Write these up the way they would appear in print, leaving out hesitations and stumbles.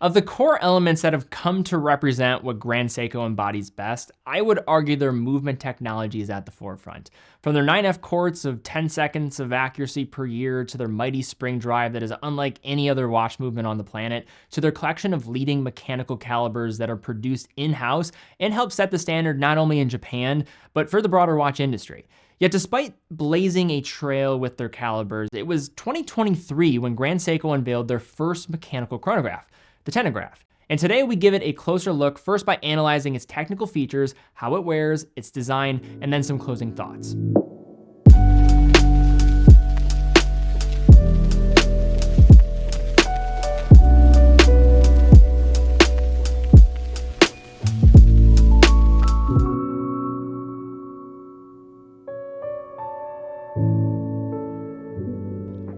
Of the core elements that have come to represent what Grand Seiko embodies best, I would argue their movement technology is at the forefront. From their 9F quartz of 10 seconds of accuracy per year, to their mighty spring drive that is unlike any other watch movement on the planet, to their collection of leading mechanical calibers that are produced in-house and help set the standard not only in Japan, but for the broader watch industry. Yet despite blazing a trail with their calibers, it was 2023 when Grand Seiko unveiled their first mechanical chronograph, the Tentagraph. And today we give it a closer look, first by analyzing its technical features, how it wears, its design, and then some closing thoughts.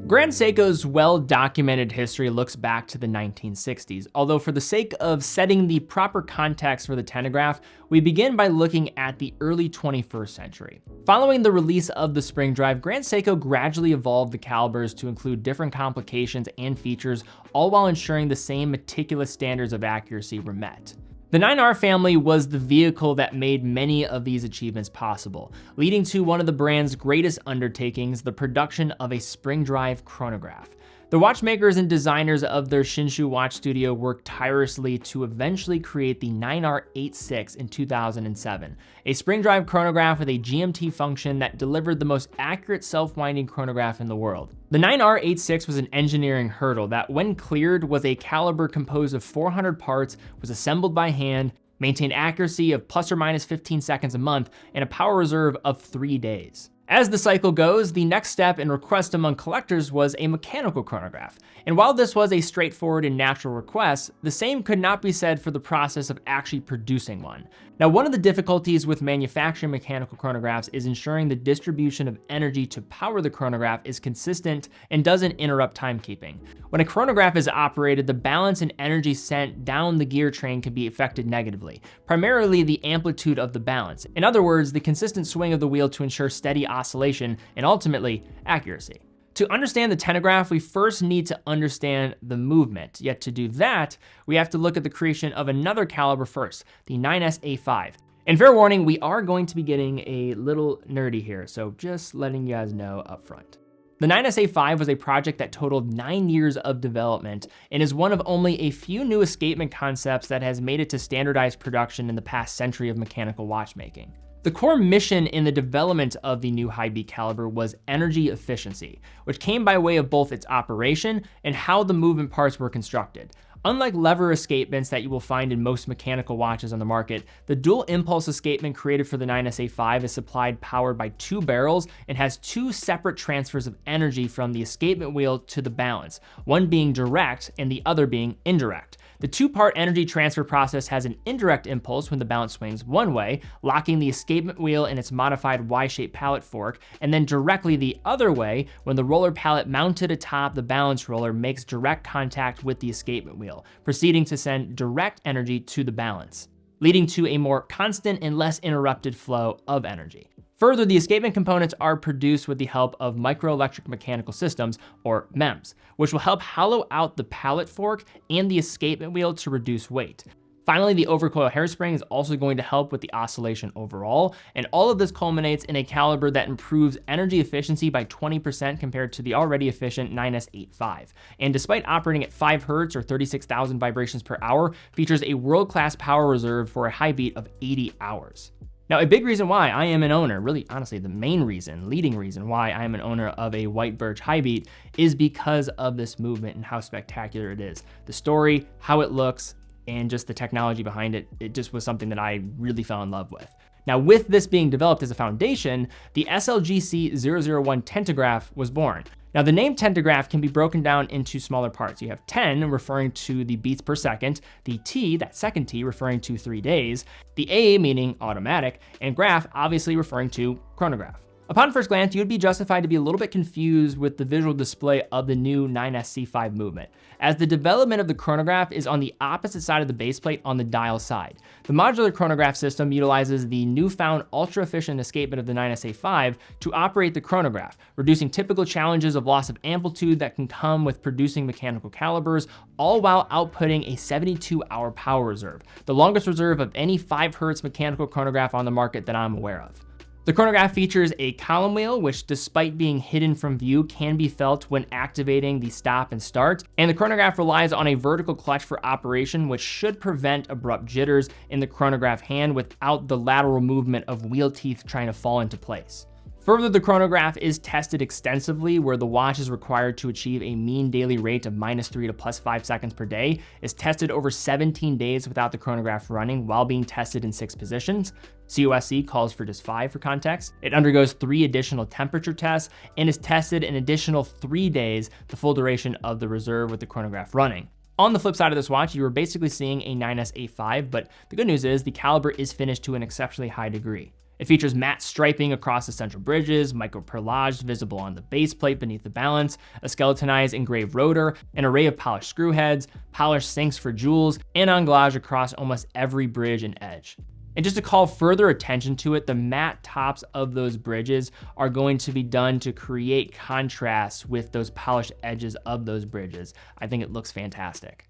Grand Seiko's well-documented history looks back to the 1960s, although for the sake of setting the proper context for the Tentagraph, we begin by looking at the early 21st century. Following the release of the spring drive, Grand Seiko gradually evolved the calibers to include different complications and features, all while ensuring the same meticulous standards of accuracy were met. The 9R family was the vehicle that made many of these achievements possible, leading to one of the brand's greatest undertakings, the production of a spring drive chronograph. The watchmakers and designers of their Shinshu watch studio worked tirelessly to eventually create the 9R86 in 2007, a spring drive chronograph with a GMT function that delivered the most accurate self-winding chronograph in the world. The 9R86 was an engineering hurdle that, when cleared, was a caliber composed of 400 parts, was assembled by hand, maintained accuracy of plus or minus 15 seconds a month, and a power reserve of 3 days. As the cycle goes, the next step in request among collectors was a mechanical chronograph. And while this was a straightforward and natural request, the same could not be said for the process of actually producing one. Now, one of the difficulties with manufacturing mechanical chronographs is ensuring the distribution of energy to power the chronograph is consistent and doesn't interrupt timekeeping. When a chronograph is operated, the balance and energy sent down the gear train can be affected negatively, primarily the amplitude of the balance. In other words, the consistent swing of the wheel to ensure steady oscillation and ultimately accuracy. To understand the Tentagraph, we first need to understand the movement. Yet to do that, we have to look at the creation of another caliber first, the 9SA5. And fair warning, we are going to be getting a little nerdy here, so just letting you guys know up front. The 9SA5 was a project that totaled 9 years of development and is one of only a few new escapement concepts that has made it to standardized production in the past century of mechanical watchmaking. The core mission in the development of the new high-beat caliber was energy efficiency, which came by way of both its operation and how the movement parts were constructed. Unlike lever escapements that you will find in most mechanical watches on the market, the dual impulse escapement created for the 9SA5 is supplied powered by 2 barrels and has 2 separate transfers of energy from the escapement wheel to the balance, one being direct and the other being indirect. The 2-part energy transfer process has an indirect impulse when the balance swings one way, locking the escapement wheel in its modified Y-shaped pallet fork, and then directly the other way when the roller pallet mounted atop the balance roller makes direct contact with the escapement wheel, proceeding to send direct energy to the balance, leading to a more constant and less interrupted flow of energy. Further, the escapement components are produced with the help of microelectric mechanical systems, or MEMS, which will help hollow out the pallet fork and the escapement wheel to reduce weight. Finally, the overcoil hairspring is also going to help with the oscillation overall, and all of this culminates in a caliber that improves energy efficiency by 20% compared to the already efficient 9S85. And despite operating at 5 Hz or 36,000 vibrations per hour, features a world-class power reserve for a high beat of 80 hours. Now, a big reason why I am an owner, really honestly the main reason, leading reason why I am an owner of a white birch high beat is because of this movement and how spectacular it is. The story, how it looks, and just the technology behind it, it just was something that I really fell in love with. Now, with this being developed as a foundation, the SLGC001 Tentagraph was born. Now, the name Tentagraph can be broken down into smaller parts. You have 10 referring to the beats per second, the T, that second T, referring to 3 days, the A meaning automatic, and graph obviously referring to chronograph. Upon first glance, you would be justified to be a little bit confused with the visual display of the new 9SC5 movement, as the development of the chronograph is on the opposite side of the base plate on the dial side. The modular chronograph system utilizes the newfound ultra-efficient escapement of the 9SA5 to operate the chronograph, reducing typical challenges of loss of amplitude that can come with producing mechanical calibers, all while outputting a 72-hour power reserve, the longest reserve of any 5 Hz mechanical chronograph on the market that I'm aware of. The chronograph features a column wheel, which despite being hidden from view can be felt when activating the stop and start, and the chronograph relies on a vertical clutch for operation, which should prevent abrupt jitters in the chronograph hand without the lateral movement of wheel teeth trying to fall into place. Further, the chronograph is tested extensively, where the watch is required to achieve a mean daily rate of -3 to +5 seconds per day, is tested over 17 days without the chronograph running while being tested in 6 positions. COSC calls for just 5 for context. It undergoes 3 additional temperature tests and is tested an additional 3 days, the full duration of the reserve with the chronograph running. On the flip side of this watch, you are basically seeing a 9SA5, but the good news is the caliber is finished to an exceptionally high degree. It features matte striping across the central bridges, micro-perlage visible on the base plate beneath the balance, a skeletonized engraved rotor, an array of polished screw heads, polished sinks for jewels, and anglage across almost every bridge and edge. And just to call further attention to it, the matte tops of those bridges are going to be done to create contrast with those polished edges of those bridges. I think it looks fantastic.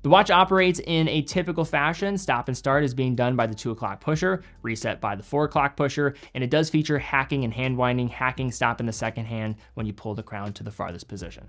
The watch operates in a typical fashion. Stop and start is being done by the 2 o'clock pusher, reset by the 4 o'clock pusher, and it does feature hacking and hand winding, hacking stop in the second hand when you pull the crown to the farthest position.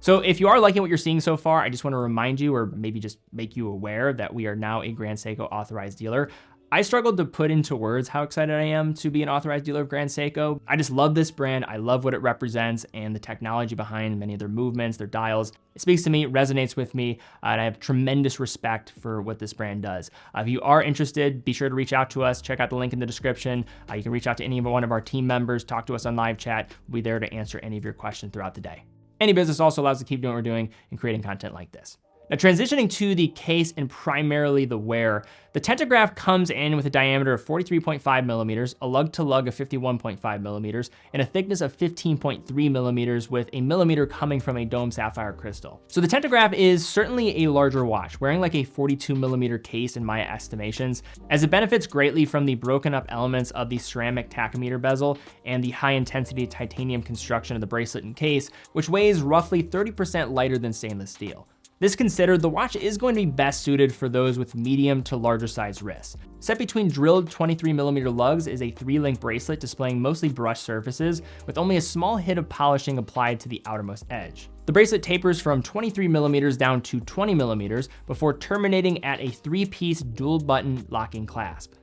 So if you are liking what you're seeing so far, I just want to remind you, or maybe just make you aware, that we are now a Grand Seiko authorized dealer. I struggled to put into words how excited I am to be an authorized dealer of Grand Seiko. I just love this brand. I love what it represents and the technology behind many of their movements, their dials. It speaks to me, it resonates with me, and I have tremendous respect for what this brand does. If you are interested, be sure to reach out to us. Check out the link in the description. You can reach out to any one of our team members, talk to us on live chat. We'll be there to answer any of your questions throughout the day. Any business also allows us to keep doing what we're doing and creating content like this. Now, transitioning to the case and primarily the wear, the Tentagraph comes in with a diameter of 43.5 millimeters, a lug-to-lug of 51.5 millimeters, and a thickness of 15.3 millimeters with a millimeter coming from a dome sapphire crystal. So the Tentagraph is certainly a larger watch, wearing like a 42 millimeter case in my estimations, as it benefits greatly from the broken up elements of the ceramic tachymeter bezel and the high intensity titanium construction of the bracelet and case, which weighs roughly 30% lighter than stainless steel. This considered, the watch is going to be best suited for those with medium to larger size wrists. Set between drilled 23mm lugs is a 3-link bracelet displaying mostly brushed surfaces with only a small hit of polishing applied to the outermost edge. The bracelet tapers from 23mm down to 20mm before terminating at a 3-piece dual button locking clasp.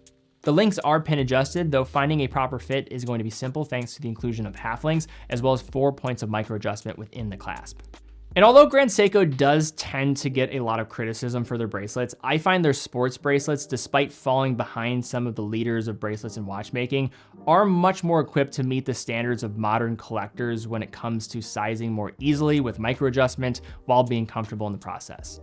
The links are pin adjusted, though finding a proper fit is going to be simple thanks to the inclusion of half links as well as 4 points of micro adjustment within the clasp. And although Grand Seiko does tend to get a lot of criticism for their bracelets, I find their sports bracelets, despite falling behind some of the leaders of bracelets and watchmaking, are much more equipped to meet the standards of modern collectors when it comes to sizing more easily with micro adjustment while being comfortable in the process.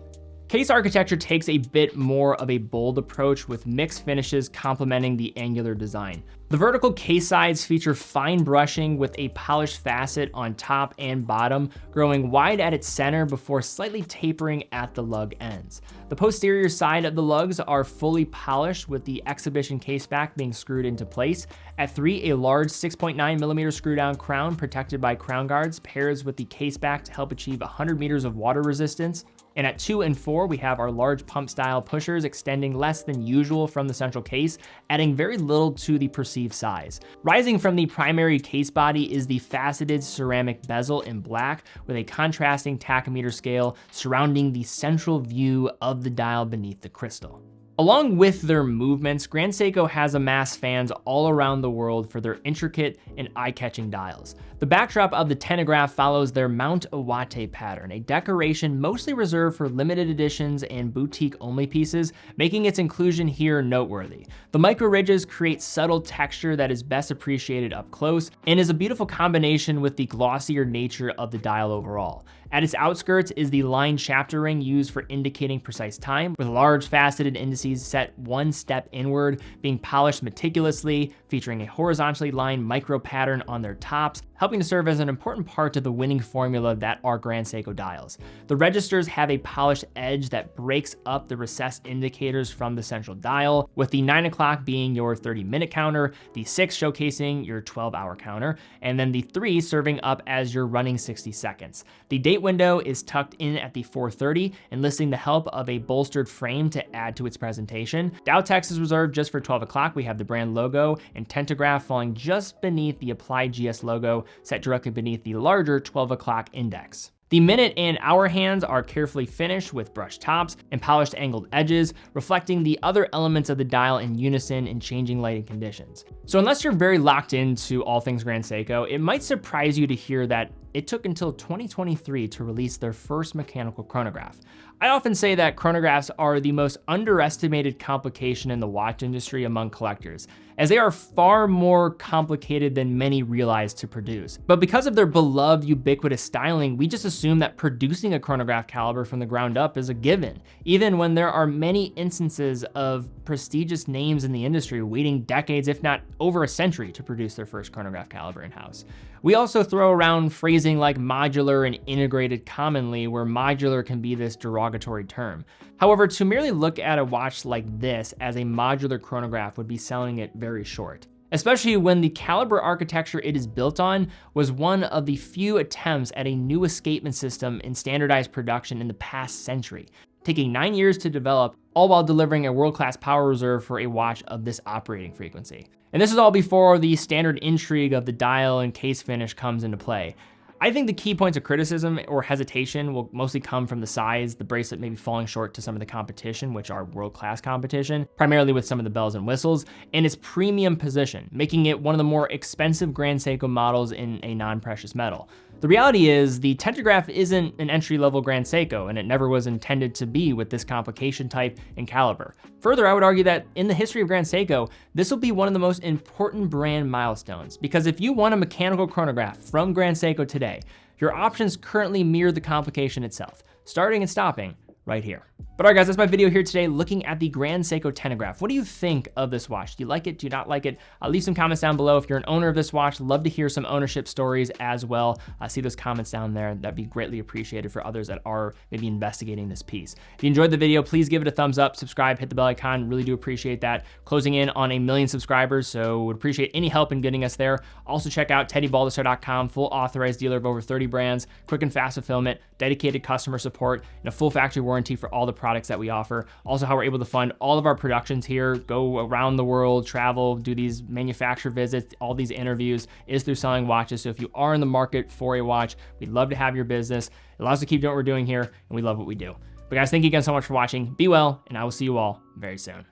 Case architecture takes a bit more of a bold approach with mixed finishes complementing the angular design. The vertical case sides feature fine brushing with a polished facet on top and bottom, growing wide at its center before slightly tapering at the lug ends. The posterior side of the lugs are fully polished with the exhibition case back being screwed into place. At 3, a large 6.9mm screw down crown protected by crown guards pairs with the case back to help achieve 100 meters of water resistance. And at 2 and 4, we have our large pump style pushers extending less than usual from the central case, adding very little to the perceived size. Rising from the primary case body is the faceted ceramic bezel in black with a contrasting tachymeter scale surrounding the central view of the dial beneath the crystal. Along with their movements, Grand Seiko has amassed fans all around the world for their intricate and eye-catching dials. The backdrop of the Tentagraph follows their Mount Iwate pattern, a decoration mostly reserved for limited editions and boutique-only pieces, making its inclusion here noteworthy. The micro ridges create subtle texture that is best appreciated up close and is a beautiful combination with the glossier nature of the dial overall. At its outskirts is the line chapter ring used for indicating precise time, with large faceted indices set one step inward, being polished meticulously, featuring a horizontally lined micro pattern on their tops, helping to serve as an important part of the winning formula that are Grand Seiko dials. The registers have a polished edge that breaks up the recessed indicators from the central dial, with the 9 o'clock being your 30-minute counter, the 6 showcasing your 12-hour counter, and then the 3 serving up as your running 60 seconds. The date window is tucked in at the 4:30, enlisting the help of a bolstered frame to add to its presentation. Dial text is reserved just for 12 o'clock. We have the brand logo and Tentagraph falling just beneath the Applied GS logo, set directly beneath the larger 12 o'clock index. The minute and hour hands are carefully finished with brushed tops and polished angled edges, reflecting the other elements of the dial in unison in changing lighting conditions. So unless you're very locked into all things Grand Seiko, it might surprise you to hear that it took until 2023 to release their first mechanical chronograph. I often say that chronographs are the most underestimated complication in the watch industry among collectors, as they are far more complicated than many realize to produce. But because of their beloved ubiquitous styling, we just assume that producing a chronograph caliber from the ground up is a given, even when there are many instances of prestigious names in the industry waiting decades, if not over a century, to produce their first chronograph caliber in-house. We also throw around phrasing like modular and integrated commonly, where modular can be this derogatory term. However, to merely look at a watch like this as a modular chronograph would be selling it very short, especially when the caliber architecture it is built on was one of the few attempts at a new escapement system in standardized production in the past century, taking 9 years to develop, all while delivering a world-class power reserve for a watch of this operating frequency. And this is all before the standard intrigue of the dial and case finish comes into play. I think the key points of criticism or hesitation will mostly come from the size, the bracelet maybe falling short to some of the competition, which are world-class competition, primarily with some of the bells and whistles, and its premium position, making it one of the more expensive Grand Seiko models in a non-precious metal. The reality is the Tentagraph isn't an entry-level Grand Seiko, and it never was intended to be with this complication type and caliber. Further, I would argue that in the history of Grand Seiko, this will be one of the most important brand milestones, because if you want a mechanical chronograph from Grand Seiko today, your options currently mirror the complication itself, starting and stopping right here. But all right guys, that's my video here today looking at the Grand Seiko Tentagraph. What do you think of this watch? Do you like it? Do you not like it? Leave some comments down below. If you're an owner of this watch, love to hear some ownership stories as well. See those comments down there. That'd be greatly appreciated for others that are maybe investigating this piece. If you enjoyed the video, please give it a thumbs up, subscribe, hit the bell icon. Really do appreciate that. Closing in on 1 million subscribers, so would appreciate any help in getting us there. Also check out TeddyBaldassarre.com, full authorized dealer of over 30 brands, quick and fast fulfillment, dedicated customer support, and a full factory warranty for all the products that we offer. Also how we're able to fund all of our productions here, go around the world, travel, do these manufacturer visits, all these interviews is through selling watches. So if you are in the market for a watch, we'd love to have your business. It allows us to keep doing what we're doing here, and we love what we do. But guys, thank you again so much for watching. Be well, and I will see you all very soon.